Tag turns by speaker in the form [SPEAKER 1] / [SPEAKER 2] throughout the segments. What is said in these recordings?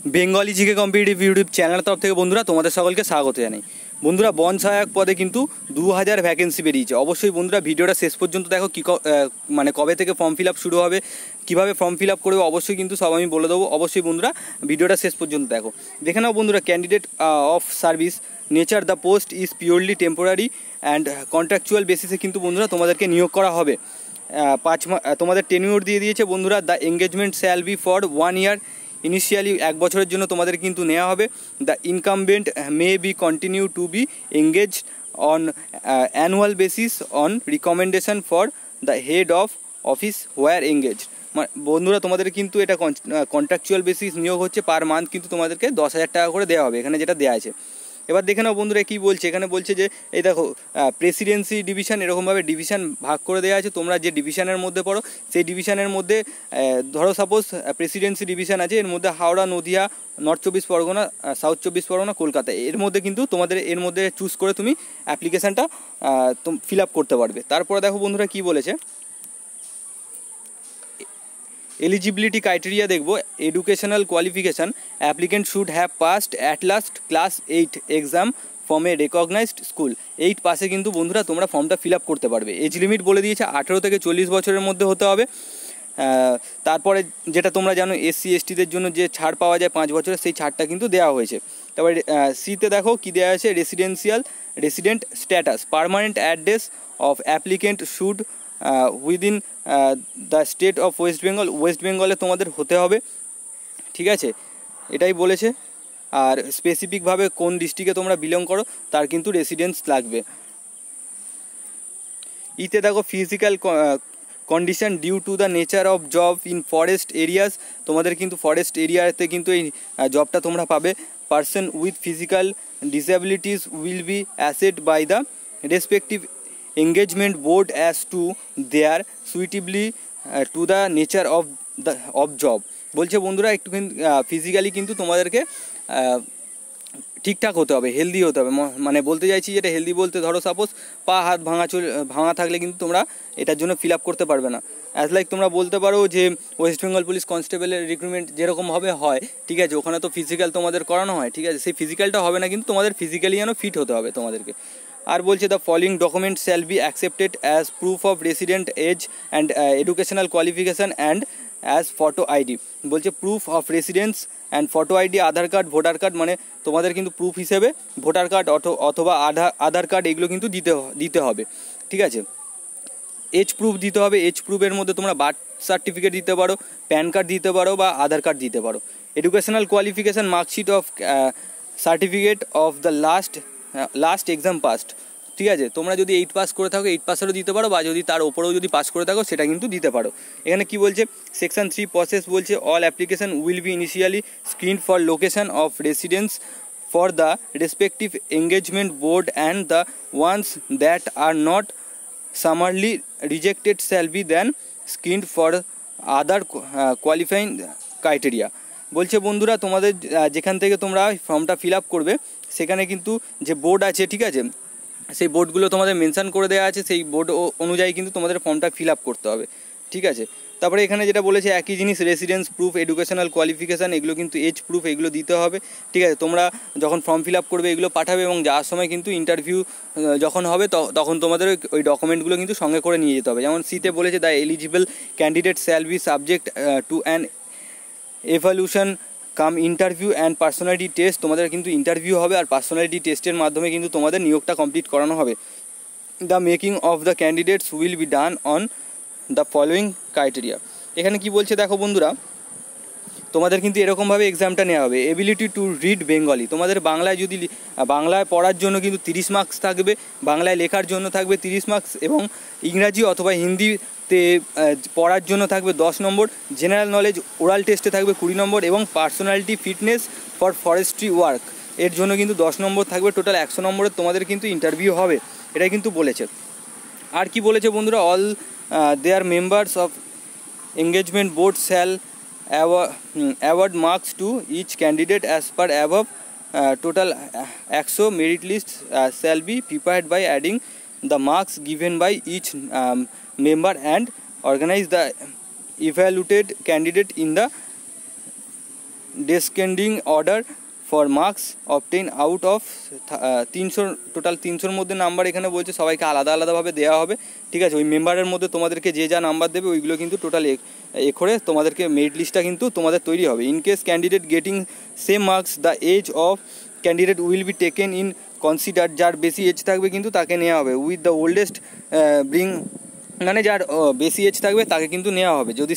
[SPEAKER 1] Bengali GK competitive YouTube চ্যানেলের তরফ থেকে বন্ধুরা তোমাদের সকলকে স্বাগত জানাই। বন্ধুরা বন সহায়ক পদে কিন্তু 2000 ভ্যাকেন্সি বেরিয়েছে। অবশ্যই বন্ধুরা ভিডিওটা শেষ পর্যন্ত দেখো কী মানে কবে থেকে ফর্ম ফিল আপ শুরু হবে, কীভাবে ফর্ম ফিল আপ করবে অবশ্যই কিন্তু সব আমি বলে দেবো। অবশ্যই বন্ধুরা ভিডিওটা শেষ পর্যন্ত দেখো। দেখে নাও বন্ধুরা, candidate of service nature the post is purely temporary and contractual বেসিসে কিন্তু বন্ধুরা তোমাদেরকে নিয়োগ করা হবে। তোমাদের টেনিউর দিয়ে দিয়েছে বন্ধুরা। The engagement shall be for 1 year. Initially 1 বছরের জন্য তোমাদের কিন্তু নেওয়া হবে। The incumbent may be continue to be engage on annual basis on recommendation for the head of office where engage. বন্ধুরা তোমাদের কিন্তু এটা কন্ট্রাকচুয়াল বেসিস নিয়োগ হচ্ছে। পার মান্থ কিন্তু তোমাদেরকে 10,000 টাকা করে দেওয়া হবে, এখানে যেটা দেওয়া আছে। এবার দেখে নাও বন্ধুরা কী বলছে। এখানে বলছে যে এই দেখো প্রেসিডেন্সি ডিভিশন, এরকমভাবে ডিভিশন ভাগ করে দেওয়া আছে। তোমরা যে ডিভিশনের মধ্যে পড়ো সেই ডিভিশনের মধ্যে ধরো সাপোজ প্রেসিডেন্সি ডিভিশন আছে, এর মধ্যে হাওড়া, নদিয়া, নর্থ 24 পরগনা, সাউথ 24 পরগনা, কলকাতা, এর মধ্যে কিন্তু তোমাদের এর মধ্যে চুজ করে তুমি অ্যাপ্লিকেশানটা ফিল আপ করতে পারবে। তারপরে দেখো বন্ধুরা কী বলেছে। এলিজিবিলিটি ক্রাইটেরিয়া দেখবো। Educational qualification, applicant should have passed at last class 8 exam from a recognized school. 8 পাসে কিন্তু বন্ধুরা তোমরা ফর্মটা ফিল আপ করতে পারবে। এজ লিমিট বলে দিয়েছে 18 থেকে 40 বছরের মধ্যে হতে হবে। তারপরে যেটা তোমরা জানো SC STদের জন্য যে ছাড় পাওয়া যায় 5 বছরের, সেই ছাড়টা কিন্তু দেওয়া হয়েছে। তারপরে সিতে দেখো কী দেওয়া আছে। Resident status, permanent address of applicant should within the state of West Bengal. West বেঙ্গলে তোমাদের হতে হবে, ঠিক আছে, এটাই বলেছে। আর স্পেসিফিকভাবে কোন ডিস্ট্রিক্টে তোমরা বিলং করো তার কিন্তু রেসিডেন্স লাগবে। ইতে দেখো physical condition due to the nature of job in forest areas. তোমাদের কিন্তু ফরেস্ট এরিয়াতে কিন্তু এই জবটা তোমরা পাবে। Person with physical disabilities will be assessed by the respective engagement board as to their suitably to the nature of job। বলছে বন্ধুরা একটুখানি ফিজিক্যালি কিন্তু তোমাদেরকে ঠিকঠাক হতে হবে, হেলদি হতে হবে। মানে বলতে চাইছি যেটা হেলদি বলতে ধরো সাপোজ পা হাত ভাঙা থাকলে কিন্তু তোমরা এটার জন্য ফিল আপ করতে পারবে না। অ্যাজ লাইক তোমরা বলতে পারো যে ওয়েস্ট বেঙ্গল পুলিশ কনস্টেবলের রিক্রুটমেন্ট যেরকমভাবে হয়, ঠিক আছে, ওখানে তো ফিজিক্যাল তোমাদের করানো হয়, ঠিক আছে, সেই ফিজিক্যালটা হবে না, কিন্তু তোমাদের ফিজিক্যালি যেন ফিট হতে হবে তোমাদেরকে। আর বলছে the following document shall be accepted as proof of resident age and educational qualification and as photo ID. বলছে proof of residence and photo ID, Aadhaar card, voter card, মানে তোমাদের কিন্তু প্রুফ হিসেবে ভোটার কার্ড অথবা আধার কার্ড এগুলো কিন্তু দিতে হবে, ঠিক আছে। এজ প্রুফ দিতে হবে। এজ প্রুফের মধ্যে তোমরা বার্থ সার্টিফিকেট দিতে পারো, প্যান কার্ড দিতে পারো বা আধার কার্ড দিতে পারো। Educational qualification, marksheet of certificate of the last exam past, ঠিক আছে। তোমরা যদি 8 পাস করে থাকো 8 পাসেরও দিতে পারো, বা যদি তার ওপরেও যদি পাস করে থাকো সেটা কিন্তু দিতে পারো। এখানে কি বলছে সেকশন 3 প্রসেস বলছে all application will be initially screened for location of residence for the respective engagement board and the ones that are not summarily rejected shall be then screened for other qualifying criteria. বলছে বন্ধুরা তোমাদের যেখান থেকে তোমরা ফর্মটা fill up করবে সেখানে কিন্তু যে বোর্ড আছে, ঠিক আছে, সেই বোর্ডগুলো তোমাদের মেনশান করে দেওয়া আছে। সেই বোর্ড অনুযায়ী কিন্তু তোমাদের ফর্মটা ফিল আপ করতে হবে, ঠিক আছে। তারপরে এখানে যেটা বলেছে একই জিনিস, রেসিডেন্স প্রুফ, এডুকেশনাল কোয়ালিফিকেশান, এগুলো কিন্তু এজ প্রুফ এগুলো দিতে হবে, ঠিক আছে। তোমরা যখন ফর্ম ফিল আপ করবে এগুলো পাঠাবে, এবং যাওয়ার সময় কিন্তু ইন্টারভিউ যখন হবে তখন তোমাদের ওই ডকুমেন্টগুলো কিন্তু সঙ্গে করে নিয়ে যেতে হবে। যেমন সিতে বলেছে the eligible candidate shall be subject to an evaluation cum interview and personality test. তোমাদের কিন্তু ইন্টারভিউ হবে আর পার্সোনালিটি টেস্টের মাধ্যমে কিন্তু তোমাদের নিয়োগটা কমপ্লিট করানো হবে। The making of the candidates will be done on the following criteria. এখানে কি বলছে দেখো বন্ধুরা, তোমাদের কিন্তু এরকমভাবে এক্সামটা নেওয়া হবে। এবিলিটি টু রিড বেঙ্গলি, তোমাদের বাংলায় পড়ার জন্য কিন্তু 30 মার্কস থাকবে, বাংলায় লেখার জন্য থাকবে 30 মার্কস, এবং ইংরাজি অথবা হিন্দিতে পড়ার জন্য থাকবে 10 নম্বর। জেনারেল নলেজ ওরাল টেস্টে থাকবে 20 নম্বর, এবং personality fitness for forestry work এর জন্য কিন্তু 10 নম্বর থাকবে। টোটাল 100 নম্বরের তোমাদের কিন্তু ইন্টারভিউ হবে, এটাই কিন্তু বলেছে। আর কি বলেছে বন্ধুরা, all their members of engagement board shall award marks to each candidate as per above. Total 100 merit lists shall be prepared by adding the marks given by each member and organize the evaluated candidate in the descending order for marks obtain out of 300, total 300-র মধ্যে number এখানে বলছে সবাইকে আলাদা আলাদাভাবে দেওয়া হবে, ঠিক আছে। ওই মেম্বারের মধ্যে তোমাদেরকে যে যা নাম্বার দেবে ওইগুলো কিন্তু টোটাল করে তোমাদেরকে মেরিট লিস্টটা কিন্তু তোমাদের তৈরি হবে। In case candidate getting same marks the age of candidate will be taken in consider, যার বেশি এজ থাকবে কিন্তু তাকে নেওয়া হবে। উইথ দ্য ওল্ডেস্ট ব্রিং, মানে যার বেশি এজ থাকবে তাকে কিন্তু নেওয়া হবে যদি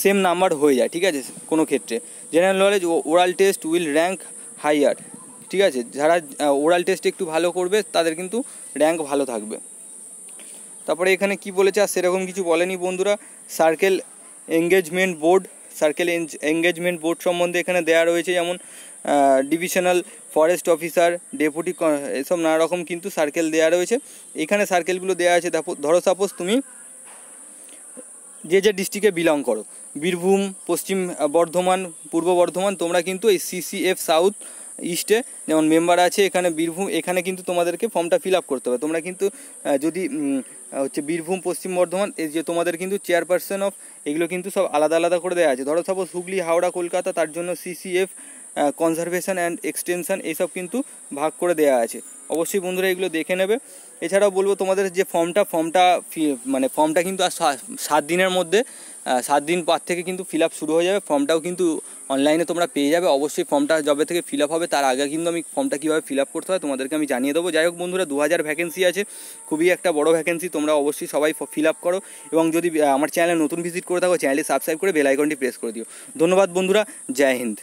[SPEAKER 1] সেম নাম্বার হয়ে যায়, ঠিক আছে কোনো ক্ষেত্রে। General knowledge oral test will rank higher, ঠিক আছে। যারা ওরাল টেস্ট একটু ভালো করবে তাদের কিন্তু র্যাঙ্ক ভালো থাকবে। তারপরে এখানে কি বলেছে, আর সেরকম কিছু বলেনি বন্ধুরা। Circle engagement board, circle engagement board সম্বন্ধে এখানে দেওয়া রয়েছে, যেমন ডিভিশনাল ফরেস্ট অফিসার, ডেপুটি, এসব নানা রকম কিন্তু সার্কেল দেওয়া রয়েছে। এখানে সার্কেলগুলো দেওয়া আছে, ধরো সাপোজ তুমি যে ডিস্ট্রিক্টে বিলং করো, বীরভূম, পশ্চিম বর্ধমান, পূর্ব বর্ধমান, তোমরা কিন্তু এই সিসিএফ সাউথ ইস্টে যেমন মেম্বার আছে এখানে বীরভূম, এখানে কিন্তু তোমাদেরকে ফর্মটা ফিল আপ করতে হবে। তোমরা কিন্তু যদি হচ্ছে বীরভূম, পশ্চিম বর্ধমান, এই যে তোমাদের কিন্তু চেয়ারপারসন অফ, এগুলো কিন্তু সব আলাদা আলাদা করে দেওয়া আছে। ধরো সাপোজ হুগলি, হাওড়া, কলকাতা, তার জন্য সিসিএফ কনজারভেশন অ্যান্ড এক্সটেনশন এইসব কিন্তু ভাগ করে দেওয়া আছে। অবশ্যই বন্ধুরা এগুলো দেখে নেবে। এছাড়াও বলবো তোমাদের যে ফর্মটা কিন্তু আর 7 দিনের মধ্যে, 7 দিন পর থেকে কিন্তু ফিল আপ শুরু হয়ে যাবে। ফর্মটাও কিন্তু অনলাইনে তোমরা পেয়ে যাবে। অবশ্যই ফর্মটা যবে থেকে ফিল আপ হবে তার আগে কিন্তু আমি ফর্মটা কীভাবে ফিল আপ করতে হয় তোমাদেরকে আমি জানিয়ে দেবো। যাই হোক বন্ধুরা, 2000 ভ্যাকেন্সি আছে, খুবই একটা বড় ভ্যাকেন্সি। তোমরা অবশ্যই সবাই ফিল আপ করো, এবং যদি আমার চ্যানেলে নতুন ভিজিট করে থাকো চ্যানেলটি সাবস্ক্রাইব করে বেল আইকনটি প্রেস করে দিও। ধন্যবাদ বন্ধুরা, জয় হিন্দ।